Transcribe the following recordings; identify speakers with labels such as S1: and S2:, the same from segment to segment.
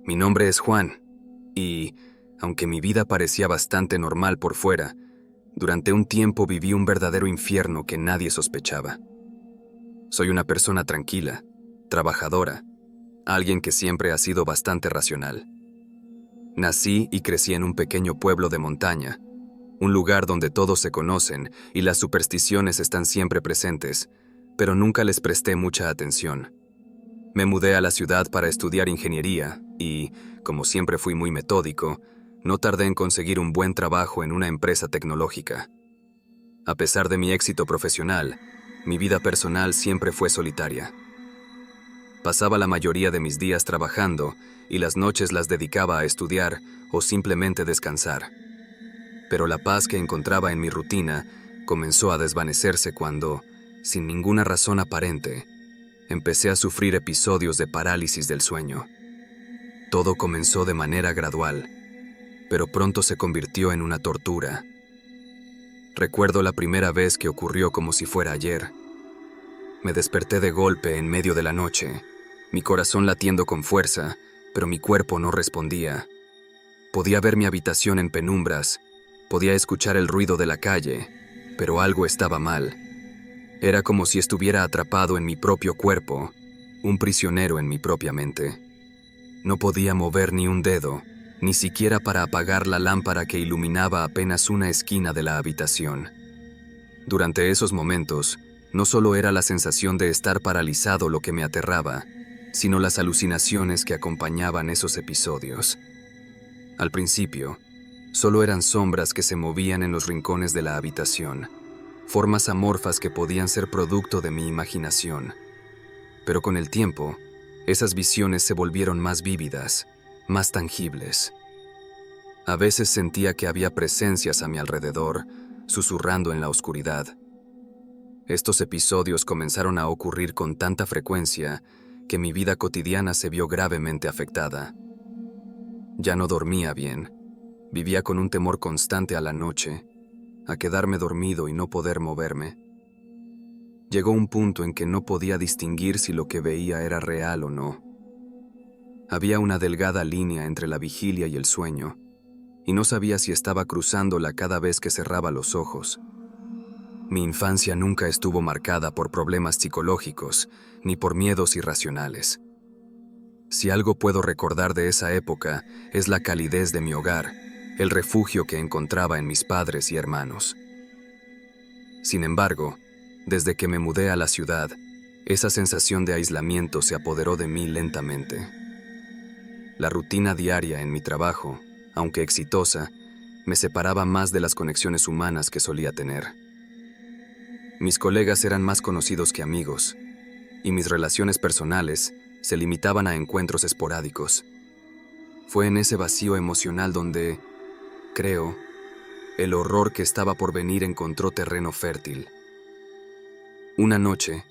S1: Mi nombre es Juan, y, aunque mi vida parecía bastante normal por fuera, durante un tiempo viví un verdadero infierno que nadie sospechaba. Soy una persona tranquila, trabajadora, alguien que siempre ha sido bastante racional. Nací y crecí en un pequeño pueblo de montaña, un lugar donde todos se conocen y las supersticiones están siempre presentes, pero nunca les presté mucha atención. Me mudé a la ciudad para estudiar ingeniería y, como siempre fui muy metódico, no tardé en conseguir un buen trabajo en una empresa tecnológica. A pesar de mi éxito profesional, mi vida personal siempre fue solitaria. Pasaba la mayoría de mis días trabajando y las noches las dedicaba a estudiar o simplemente descansar. Pero la paz que encontraba en mi rutina comenzó a desvanecerse cuando, sin ninguna razón aparente, empecé a sufrir episodios de parálisis del sueño. Todo comenzó de manera gradual, pero pronto se convirtió en una tortura. Recuerdo la primera vez que ocurrió como si fuera ayer. Me desperté de golpe en medio de la noche, mi corazón latiendo con fuerza, pero mi cuerpo no respondía. Podía ver mi habitación en penumbras, podía escuchar el ruido de la calle, pero algo estaba mal. Era como si estuviera atrapado en mi propio cuerpo, un prisionero en mi propia mente. No podía mover ni un dedo, ni siquiera para apagar la lámpara que iluminaba apenas una esquina de la habitación. Durante esos momentos, no solo era la sensación de estar paralizado lo que me aterraba, sino las alucinaciones que acompañaban esos episodios. Al principio, solo eran sombras que se movían en los rincones de la habitación, formas amorfas que podían ser producto de mi imaginación. Pero con el tiempo, esas visiones se volvieron más vívidas, más tangibles. A veces sentía que había presencias a mi alrededor, susurrando en la oscuridad. Estos episodios comenzaron a ocurrir con tanta frecuencia que mi vida cotidiana se vio gravemente afectada. Ya no dormía bien, vivía con un temor constante a la noche, a quedarme dormido y no poder moverme. Llegó un punto en que no podía distinguir si lo que veía era real o no. Había una delgada línea entre la vigilia y el sueño, y no sabía si estaba cruzándola cada vez que cerraba los ojos. Mi infancia nunca estuvo marcada por problemas psicológicos ni por miedos irracionales. Si algo puedo recordar de esa época es la calidez de mi hogar, el refugio que encontraba en mis padres y hermanos. Sin embargo, desde que me mudé a la ciudad, esa sensación de aislamiento se apoderó de mí lentamente. La rutina diaria en mi trabajo, aunque exitosa, me separaba más de las conexiones humanas que solía tener. Mis colegas eran más conocidos que amigos, y mis relaciones personales se limitaban a encuentros esporádicos. Fue en ese vacío emocional donde, creo, el horror que estaba por venir encontró terreno fértil. Una noche,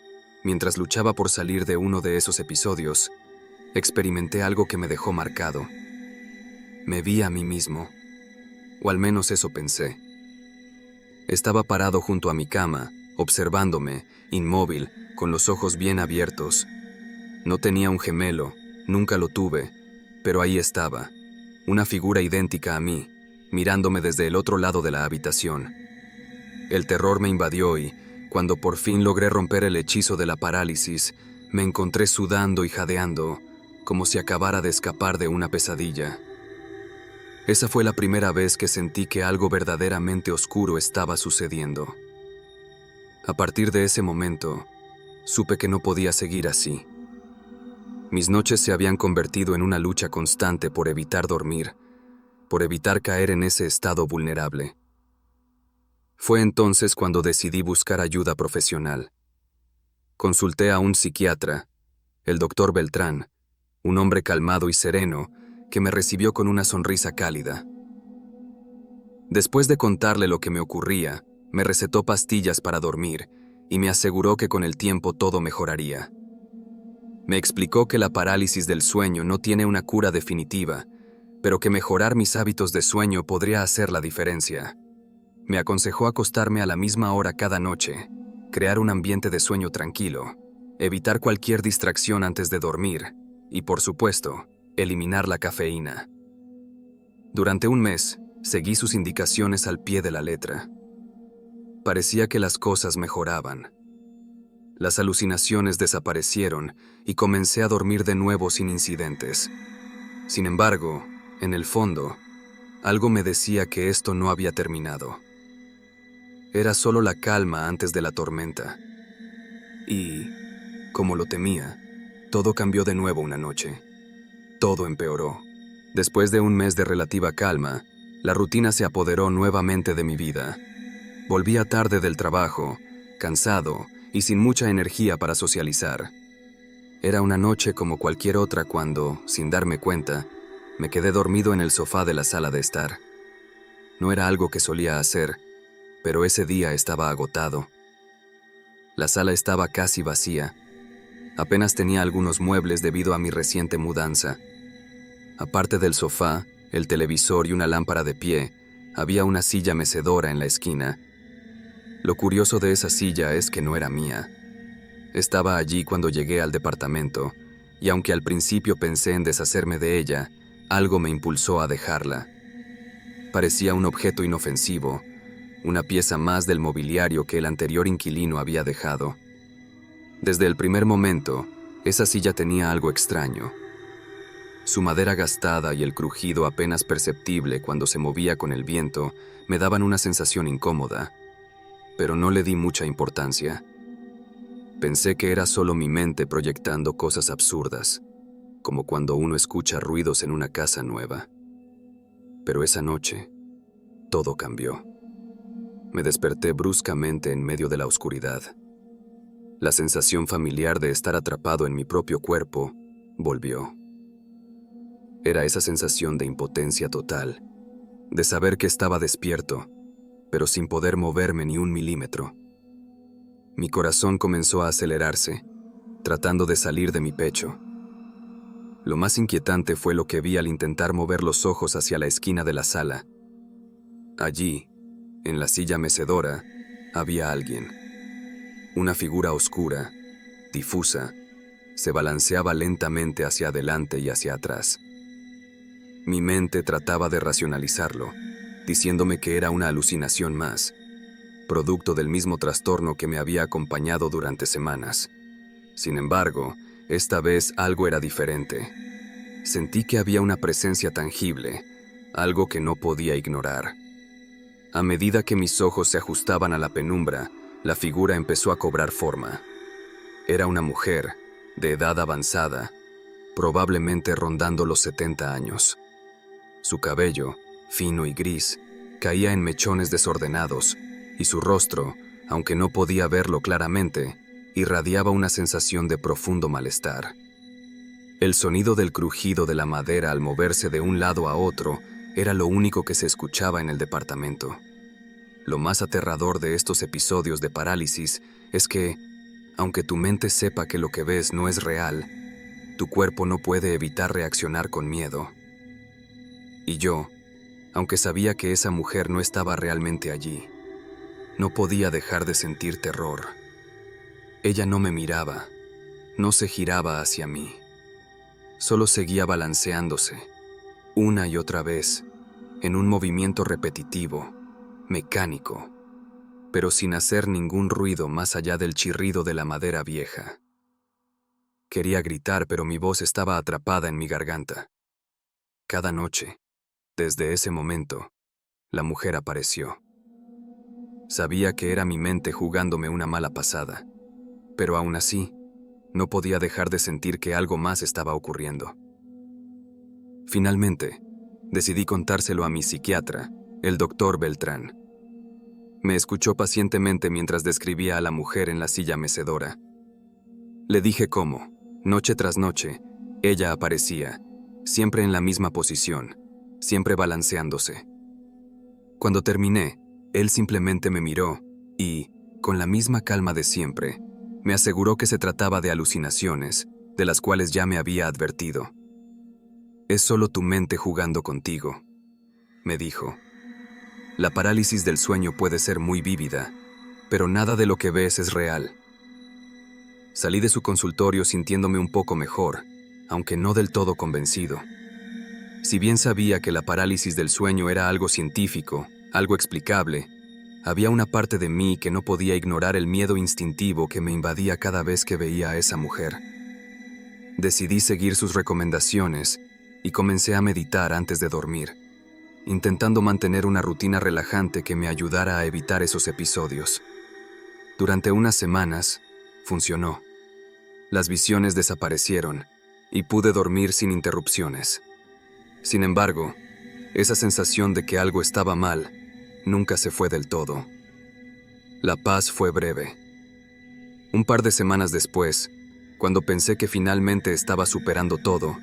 S1: mientras luchaba por salir de uno de esos episodios, experimenté algo que me dejó marcado. Me vi a mí mismo, o al menos eso pensé. Estaba parado junto a mi cama, observándome, inmóvil, con los ojos bien abiertos. No tenía un gemelo, nunca lo tuve, pero ahí estaba, una figura idéntica a mí, mirándome desde el otro lado de la habitación. El terror me invadió y, cuando por fin logré romper el hechizo de la parálisis, me encontré sudando y jadeando, como si acabara de escapar de una pesadilla. Esa fue la primera vez que sentí que algo verdaderamente oscuro estaba sucediendo. A partir de ese momento, supe que no podía seguir así. Mis noches se habían convertido en una lucha constante por evitar dormir, por evitar caer en ese estado vulnerable. Fue entonces cuando decidí buscar ayuda profesional. Consulté a un psiquiatra, el doctor Beltrán, un hombre calmado y sereno que me recibió con una sonrisa cálida. Después de contarle lo que me ocurría, me recetó pastillas para dormir y me aseguró que con el tiempo todo mejoraría. Me explicó que la parálisis del sueño no tiene una cura definitiva, pero que mejorar mis hábitos de sueño podría hacer la diferencia. Me aconsejó acostarme a la misma hora cada noche, crear un ambiente de sueño tranquilo, evitar cualquier distracción antes de dormir y, por supuesto, eliminar la cafeína. Durante un mes, seguí sus indicaciones al pie de la letra. Parecía que las cosas mejoraban. Las alucinaciones desaparecieron y comencé a dormir de nuevo sin incidentes. Sin embargo, en el fondo, algo me decía que esto no había terminado. Era solo la calma antes de la tormenta. Y, como lo temía, todo cambió de nuevo una noche. Todo empeoró. Después de un mes de relativa calma, la rutina se apoderó nuevamente de mi vida. Volvía tarde del trabajo, cansado y sin mucha energía para socializar. Era una noche como cualquier otra cuando, sin darme cuenta, me quedé dormido en el sofá de la sala de estar. No era algo que solía hacer, pero ese día estaba agotado. La sala estaba casi vacía. Apenas tenía algunos muebles debido a mi reciente mudanza. Aparte del sofá, el televisor y una lámpara de pie, había una silla mecedora en la esquina. Lo curioso de esa silla es que no era mía. Estaba allí cuando llegué al departamento, y aunque al principio pensé en deshacerme de ella, algo me impulsó a dejarla. Parecía un objeto inofensivo, una pieza más del mobiliario que el anterior inquilino había dejado. Desde el primer momento, esa silla tenía algo extraño. Su madera gastada y el crujido apenas perceptible cuando se movía con el viento me daban una sensación incómoda, pero no le di mucha importancia. Pensé que era solo mi mente proyectando cosas absurdas, como cuando uno escucha ruidos en una casa nueva. Pero esa noche, todo cambió. Me desperté bruscamente en medio de la oscuridad. La sensación familiar de estar atrapado en mi propio cuerpo volvió. Era esa sensación de impotencia total, de saber que estaba despierto, pero sin poder moverme ni un milímetro. Mi corazón comenzó a acelerarse, tratando de salir de mi pecho. Lo más inquietante fue lo que vi al intentar mover los ojos hacia la esquina de la sala. Allí, en la silla mecedora, había alguien. Una figura oscura, difusa, se balanceaba lentamente hacia adelante y hacia atrás. Mi mente trataba de racionalizarlo, diciéndome que era una alucinación más, producto del mismo trastorno que me había acompañado durante semanas. Sin embargo, esta vez algo era diferente. Sentí que había una presencia tangible, algo que no podía ignorar. A medida que mis ojos se ajustaban a la penumbra, la figura empezó a cobrar forma. Era una mujer, de edad avanzada, probablemente rondando los 70 años. Su cabello, fino y gris, caía en mechones desordenados, y su rostro, aunque no podía verlo claramente, irradiaba una sensación de profundo malestar. El sonido del crujido de la madera al moverse de un lado a otro era lo único que se escuchaba en el departamento. Lo más aterrador de estos episodios de parálisis es que, aunque tu mente sepa que lo que ves no es real, tu cuerpo no puede evitar reaccionar con miedo. Y yo, aunque sabía que esa mujer no estaba realmente allí, no podía dejar de sentir terror. Ella no me miraba, no se giraba hacia mí. Solo seguía balanceándose, una y otra vez, en un movimiento repetitivo, mecánico, pero sin hacer ningún ruido más allá del chirrido de la madera vieja. Quería gritar, pero mi voz estaba atrapada en mi garganta. Cada noche, desde ese momento, la mujer apareció. Sabía que era mi mente jugándome una mala pasada, pero aún así, no podía dejar de sentir que algo más estaba ocurriendo. Finalmente, decidí contárselo a mi psiquiatra, el doctor Beltrán. Me escuchó pacientemente mientras describía a la mujer en la silla mecedora. Le dije cómo, noche tras noche, ella aparecía, siempre en la misma posición, siempre balanceándose. Cuando terminé, él simplemente me miró y, con la misma calma de siempre, me aseguró que se trataba de alucinaciones, de las cuales ya me había advertido. Es solo tu mente jugando contigo, me dijo. La parálisis del sueño puede ser muy vívida, pero nada de lo que ves es real. Salí de su consultorio sintiéndome un poco mejor, aunque no del todo convencido. Si bien sabía que la parálisis del sueño era algo científico, algo explicable, había una parte de mí que no podía ignorar el miedo instintivo que me invadía cada vez que veía a esa mujer. Decidí seguir sus recomendaciones y comencé a meditar antes de dormir, intentando mantener una rutina relajante que me ayudara a evitar esos episodios. Durante unas semanas, funcionó. Las visiones desaparecieron y pude dormir sin interrupciones. Sin embargo, esa sensación de que algo estaba mal nunca se fue del todo. La paz fue breve. Un par de semanas después, cuando pensé que finalmente estaba superando todo,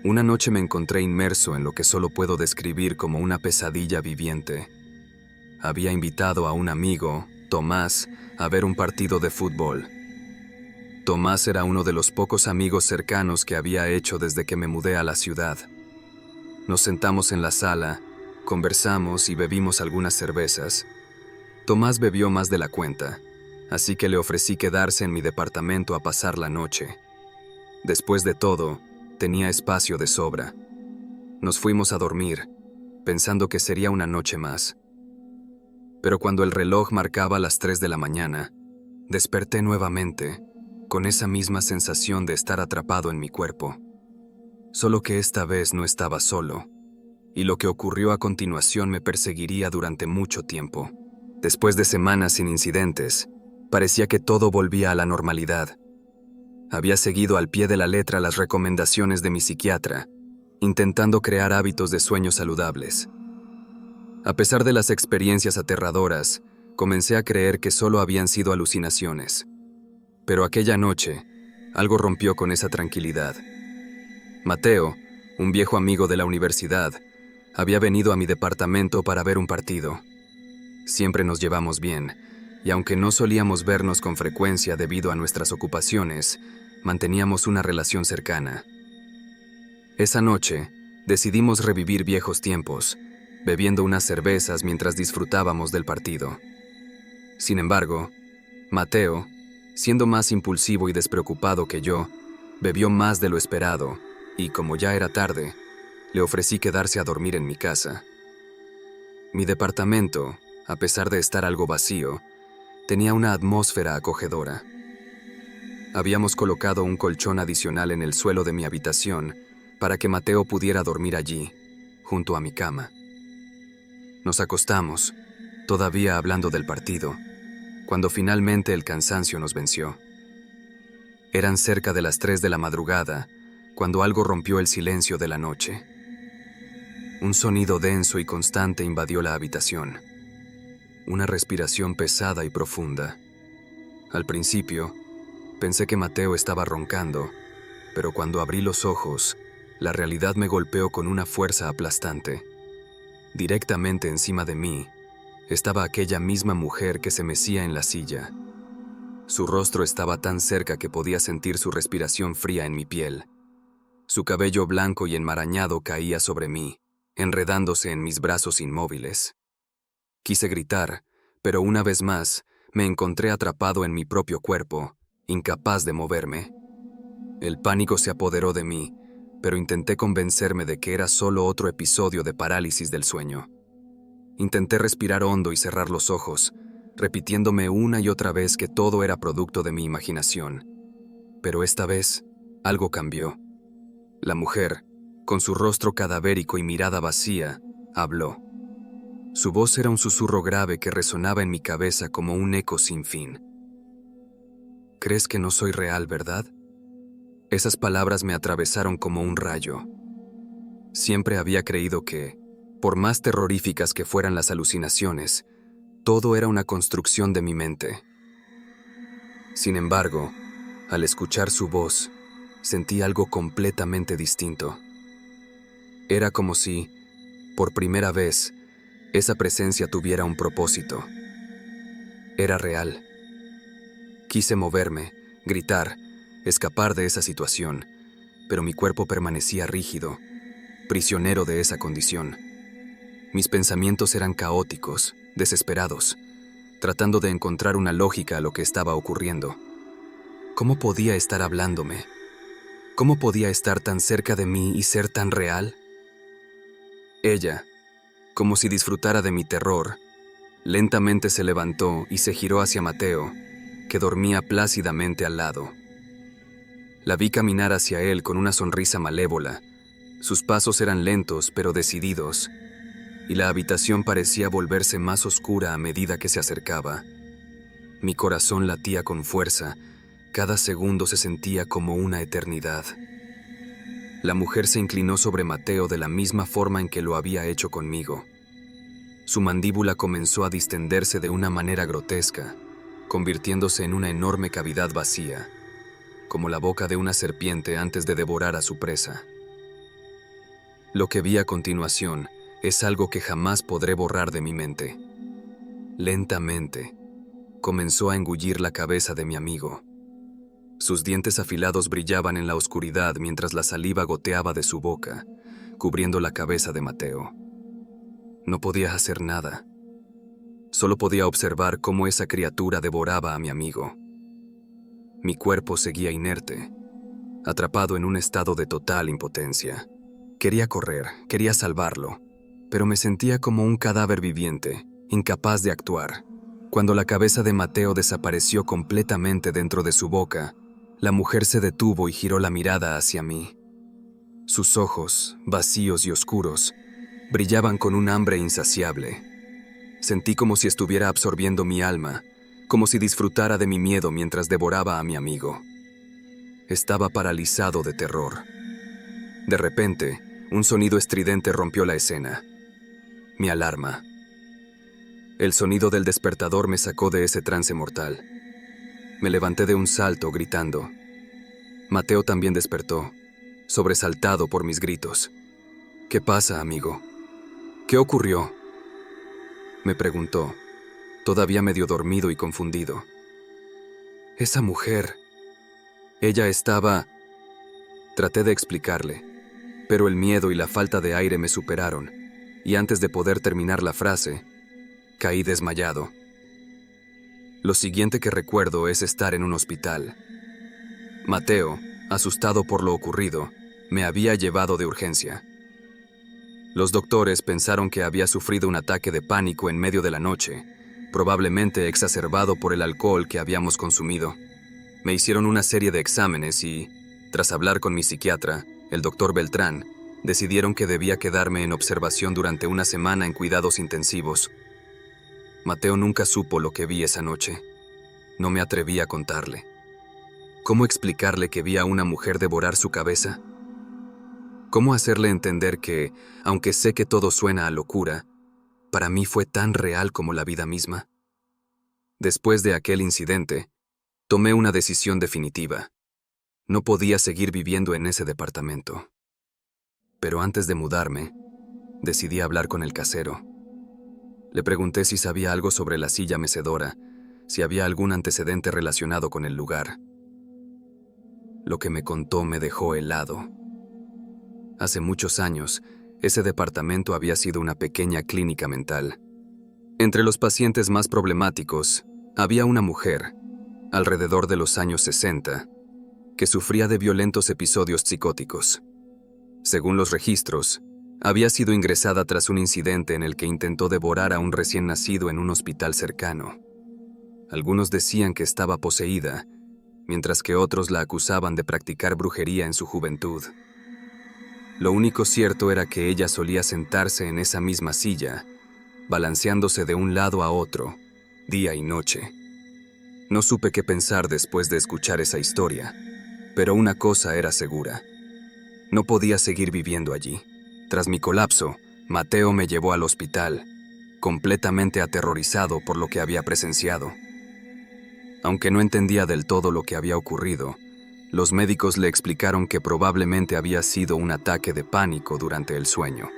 S1: una noche me encontré inmerso en lo que solo puedo describir como una pesadilla viviente. Había invitado a un amigo, Tomás, a ver un partido de fútbol. Tomás era uno de los pocos amigos cercanos que había hecho desde que me mudé a la ciudad. Nos sentamos en la sala, conversamos y bebimos algunas cervezas. Tomás bebió más de la cuenta, así que le ofrecí quedarse en mi departamento a pasar la noche. Después de todo, tenía espacio de sobra. Nos fuimos a dormir, pensando que sería una noche más. Pero cuando el reloj marcaba las 3 de la mañana, desperté nuevamente, con esa misma sensación de estar atrapado en mi cuerpo. Solo que esta vez no estaba solo, y lo que ocurrió a continuación me perseguiría durante mucho tiempo. Después de semanas sin incidentes, parecía que todo volvía a la normalidad. Había seguido al pie de la letra las recomendaciones de mi psiquiatra, intentando crear hábitos de sueño saludables. A pesar de las experiencias aterradoras, comencé a creer que solo habían sido alucinaciones. Pero aquella noche, algo rompió con esa tranquilidad. Mateo, un viejo amigo de la universidad, había venido a mi departamento para ver un partido. Siempre nos llevamos bien, y aunque no solíamos vernos con frecuencia debido a nuestras ocupaciones, manteníamos una relación cercana. Esa noche, decidimos revivir viejos tiempos, bebiendo unas cervezas mientras disfrutábamos del partido. Sin embargo, Mateo, siendo más impulsivo y despreocupado que yo, bebió más de lo esperado, y como ya era tarde, le ofrecí quedarse a dormir en mi casa. Mi departamento, a pesar de estar algo vacío, tenía una atmósfera acogedora. Habíamos colocado un colchón adicional en el suelo de mi habitación para que Mateo pudiera dormir allí, junto a mi cama. Nos acostamos, todavía hablando del partido, cuando finalmente el cansancio nos venció. Eran cerca de las 3 de la madrugada, cuando algo rompió el silencio de la noche. Un sonido denso y constante invadió la habitación. Una respiración pesada y profunda. Al principio, pensé que Mateo estaba roncando, pero cuando abrí los ojos, la realidad me golpeó con una fuerza aplastante. Directamente encima de mí, estaba aquella misma mujer que se mecía en la silla. Su rostro estaba tan cerca que podía sentir su respiración fría en mi piel. Su cabello blanco y enmarañado caía sobre mí, enredándose en mis brazos inmóviles. Quise gritar, pero una vez más me encontré atrapado en mi propio cuerpo, incapaz de moverme. El pánico se apoderó de mí, pero intenté convencerme de que era solo otro episodio de parálisis del sueño. Intenté respirar hondo y cerrar los ojos, repitiéndome una y otra vez que todo era producto de mi imaginación. Pero esta vez, algo cambió. La mujer, con su rostro cadavérico y mirada vacía, habló. Su voz era un susurro grave que resonaba en mi cabeza como un eco sin fin. ¿Crees que no soy real, verdad? Esas palabras me atravesaron como un rayo. Siempre había creído que, por más terroríficas que fueran las alucinaciones, todo era una construcción de mi mente. Sin embargo, al escuchar su voz, sentí algo completamente distinto. Era como si, por primera vez, esa presencia tuviera un propósito. Era real. Quise moverme, gritar, escapar de esa situación, pero mi cuerpo permanecía rígido, prisionero de esa condición. Mis pensamientos eran caóticos, desesperados, tratando de encontrar una lógica a lo que estaba ocurriendo. ¿Cómo podía estar hablándome? ¿Cómo podía estar tan cerca de mí y ser tan real? Ella, como si disfrutara de mi terror, lentamente se levantó y se giró hacia Mateo, que dormía plácidamente al lado. La vi caminar hacia él con una sonrisa malévola. Sus pasos eran lentos pero decididos, y la habitación parecía volverse más oscura a medida que se acercaba. Mi corazón latía con fuerza, cada segundo se sentía como una eternidad. La mujer se inclinó sobre Mateo de la misma forma en que lo había hecho conmigo. Su mandíbula comenzó a distenderse de una manera grotesca, convirtiéndose en una enorme cavidad vacía, como la boca de una serpiente antes de devorar a su presa. Lo que vi a continuación es algo que jamás podré borrar de mi mente. Lentamente, comenzó a engullir la cabeza de mi amigo. Sus dientes afilados brillaban en la oscuridad mientras la saliva goteaba de su boca, cubriendo la cabeza de Mateo. No podía hacer nada. Solo podía observar cómo esa criatura devoraba a mi amigo. Mi cuerpo seguía inerte, atrapado en un estado de total impotencia. Quería correr, quería salvarlo, pero me sentía como un cadáver viviente, incapaz de actuar. Cuando la cabeza de Mateo desapareció completamente dentro de su boca, la mujer se detuvo y giró la mirada hacia mí. Sus ojos, vacíos y oscuros, brillaban con un hambre insaciable. Sentí como si estuviera absorbiendo mi alma, como si disfrutara de mi miedo mientras devoraba a mi amigo. Estaba paralizado de terror. De repente, un sonido estridente rompió la escena. Mi alarma. El sonido del despertador me sacó de ese trance mortal. Me levanté de un salto, gritando. Mateo también despertó, sobresaltado por mis gritos. ¿Qué pasa, amigo? ¿Qué ocurrió? Me preguntó, todavía medio dormido y confundido. Esa mujer. Ella estaba... Traté de explicarle, pero el miedo y la falta de aire me superaron, y antes de poder terminar la frase, caí desmayado. Lo siguiente que recuerdo es estar en un hospital. Mateo, asustado por lo ocurrido, me había llevado de urgencia. Los doctores pensaron que había sufrido un ataque de pánico en medio de la noche, probablemente exacerbado por el alcohol que habíamos consumido. Me hicieron una serie de exámenes y, tras hablar con mi psiquiatra, el doctor Beltrán, decidieron que debía quedarme en observación durante una semana en cuidados intensivos. Mateo nunca supo lo que vi esa noche. No me atreví a contarle. ¿Cómo explicarle que vi a una mujer devorar su cabeza? ¿Cómo hacerle entender que, aunque sé que todo suena a locura, para mí fue tan real como la vida misma? Después de aquel incidente, tomé una decisión definitiva. No podía seguir viviendo en ese departamento. Pero antes de mudarme, decidí hablar con el casero. Le pregunté si sabía algo sobre la silla mecedora, si había algún antecedente relacionado con el lugar. Lo que me contó me dejó helado. Hace muchos años, ese departamento había sido una pequeña clínica mental. Entre los pacientes más problemáticos, había una mujer, alrededor de los años 60, que sufría de violentos episodios psicóticos. Según los registros, había sido ingresada tras un incidente en el que intentó devorar a un recién nacido en un hospital cercano. Algunos decían que estaba poseída, mientras que otros la acusaban de practicar brujería en su juventud. Lo único cierto era que ella solía sentarse en esa misma silla, balanceándose de un lado a otro, día y noche. No supe qué pensar después de escuchar esa historia, pero una cosa era segura. No podía seguir viviendo allí. Tras mi colapso, Mateo me llevó al hospital, completamente aterrorizado por lo que había presenciado. Aunque no entendía del todo lo que había ocurrido, los médicos le explicaron que probablemente había sido un ataque de pánico durante el sueño,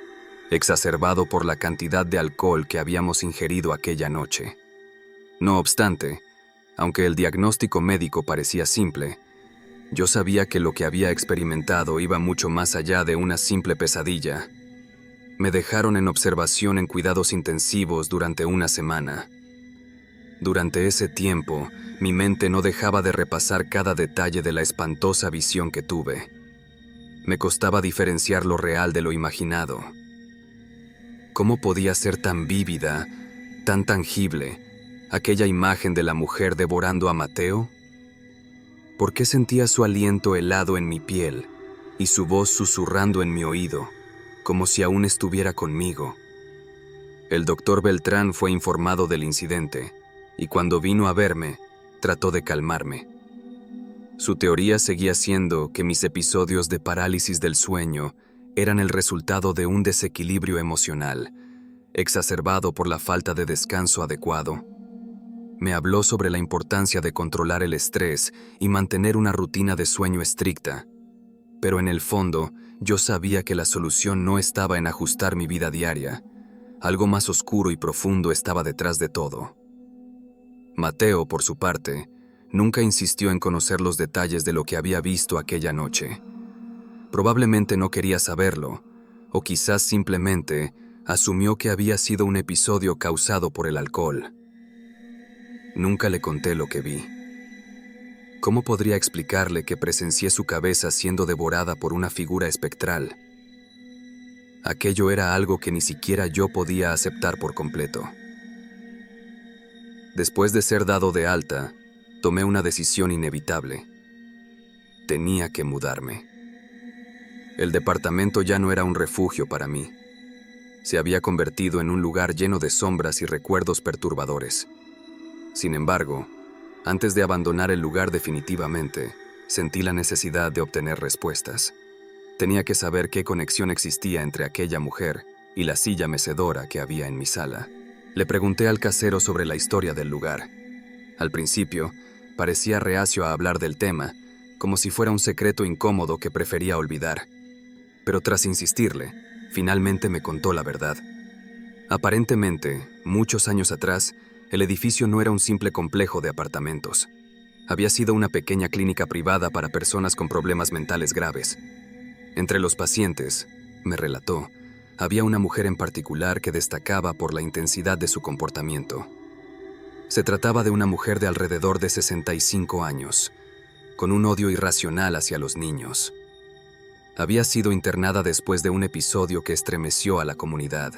S1: exacerbado por la cantidad de alcohol que habíamos ingerido aquella noche. No obstante, aunque el diagnóstico médico parecía simple, yo sabía que lo que había experimentado iba mucho más allá de una simple pesadilla. Me dejaron en observación en cuidados intensivos durante una semana. Durante ese tiempo, mi mente no dejaba de repasar cada detalle de la espantosa visión que tuve. Me costaba diferenciar lo real de lo imaginado. ¿Cómo podía ser tan vívida, tan tangible, aquella imagen de la mujer devorando a Mateo? ¿Por qué sentía su aliento helado en mi piel y su voz susurrando en mi oído, como si aún estuviera conmigo? El doctor Beltrán fue informado del incidente y cuando vino a verme, trató de calmarme. Su teoría seguía siendo que mis episodios de parálisis del sueño eran el resultado de un desequilibrio emocional, exacerbado por la falta de descanso adecuado. Me habló sobre la importancia de controlar el estrés y mantener una rutina de sueño estricta, pero en el fondo yo sabía que la solución no estaba en ajustar mi vida diaria. Algo más oscuro y profundo estaba detrás de todo. Mateo, por su parte, nunca insistió en conocer los detalles de lo que había visto aquella noche. Probablemente no quería saberlo, o quizás simplemente asumió que había sido un episodio causado por el alcohol. Nunca le conté lo que vi. ¿Cómo podría explicarle que presencié su cabeza siendo devorada por una figura espectral? Aquello era algo que ni siquiera yo podía aceptar por completo. Después de ser dado de alta, tomé una decisión inevitable. Tenía que mudarme. El departamento ya no era un refugio para mí. Se había convertido en un lugar lleno de sombras y recuerdos perturbadores. Sin embargo, antes de abandonar el lugar definitivamente, sentí la necesidad de obtener respuestas. Tenía que saber qué conexión existía entre aquella mujer y la silla mecedora que había en mi sala. Le pregunté al casero sobre la historia del lugar. Al principio, parecía reacio a hablar del tema, como si fuera un secreto incómodo que prefería olvidar. Pero tras insistirle, finalmente me contó la verdad. Aparentemente, muchos años atrás, el edificio no era un simple complejo de apartamentos. Había sido una pequeña clínica privada para personas con problemas mentales graves. Entre los pacientes, me relató, había una mujer en particular que destacaba por la intensidad de su comportamiento. Se trataba de una mujer de alrededor de 65 años, con un odio irracional hacia los niños. Había sido internada después de un episodio que estremeció a la comunidad.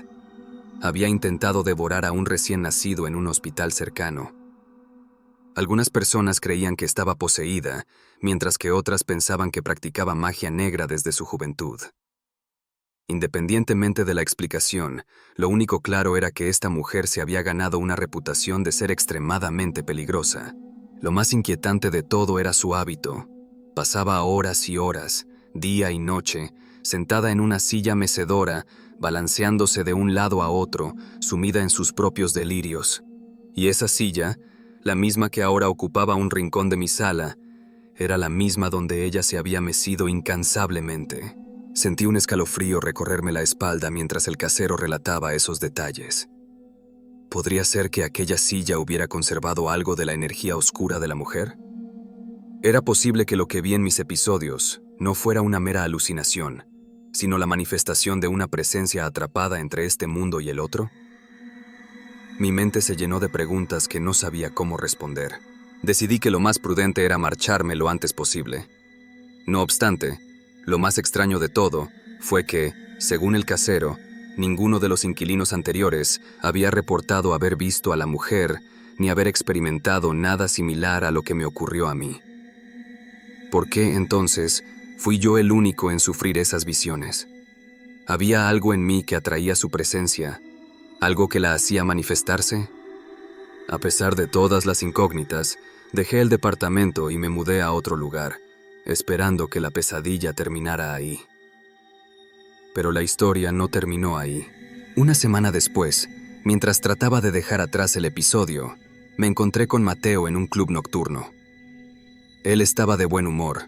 S1: Había intentado devorar a un recién nacido en un hospital cercano. Algunas personas creían que estaba poseída, mientras que otras pensaban que practicaba magia negra desde su juventud. Independientemente de la explicación, lo único claro era que esta mujer se había ganado una reputación de ser extremadamente peligrosa. Lo más inquietante de todo era su hábito. Pasaba horas y horas, día y noche, sentada en una silla mecedora, balanceándose de un lado a otro, sumida en sus propios delirios. Y esa silla, la misma que ahora ocupaba un rincón de mi sala, era la misma donde ella se había mecido incansablemente. Sentí un escalofrío recorrerme la espalda mientras el casero relataba esos detalles. ¿Podría ser que aquella silla hubiera conservado algo de la energía oscura de la mujer? ¿Era posible que lo que vi en mis episodios no fuera una mera alucinación, sino la manifestación de una presencia atrapada entre este mundo y el otro? Mi mente se llenó de preguntas que no sabía cómo responder. Decidí que lo más prudente era marcharme lo antes posible. No obstante, lo más extraño de todo fue que, según el casero, ninguno de los inquilinos anteriores había reportado haber visto a la mujer ni haber experimentado nada similar a lo que me ocurrió a mí. ¿Por qué, entonces, fui yo el único en sufrir esas visiones? ¿Había algo en mí que atraía su presencia, algo que la hacía manifestarse? A pesar de todas las incógnitas, dejé el departamento y me mudé a otro lugar, esperando que la pesadilla terminara ahí. Pero la historia no terminó ahí. Una semana después, mientras trataba de dejar atrás el episodio, me encontré con Mateo en un club nocturno. Él estaba de buen humor,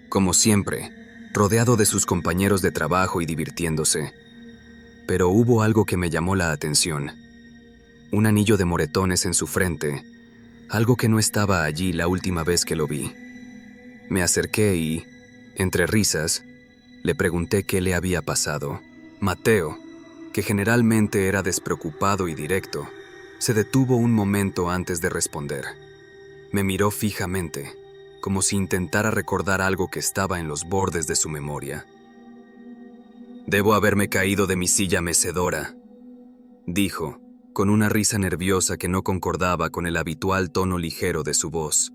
S1: como siempre, rodeado de sus compañeros de trabajo y divirtiéndose. Pero hubo algo que me llamó la atención. Un anillo de moretones en su frente, algo que no estaba allí la última vez que lo vi. Me acerqué y, entre risas, le pregunté qué le había pasado. Mateo, que generalmente era despreocupado y directo, se detuvo un momento antes de responder. Me miró fijamente, como si intentara recordar algo que estaba en los bordes de su memoria. Debo haberme caído de mi silla mecedora, dijo, con una risa nerviosa que no concordaba con el habitual tono ligero de su voz.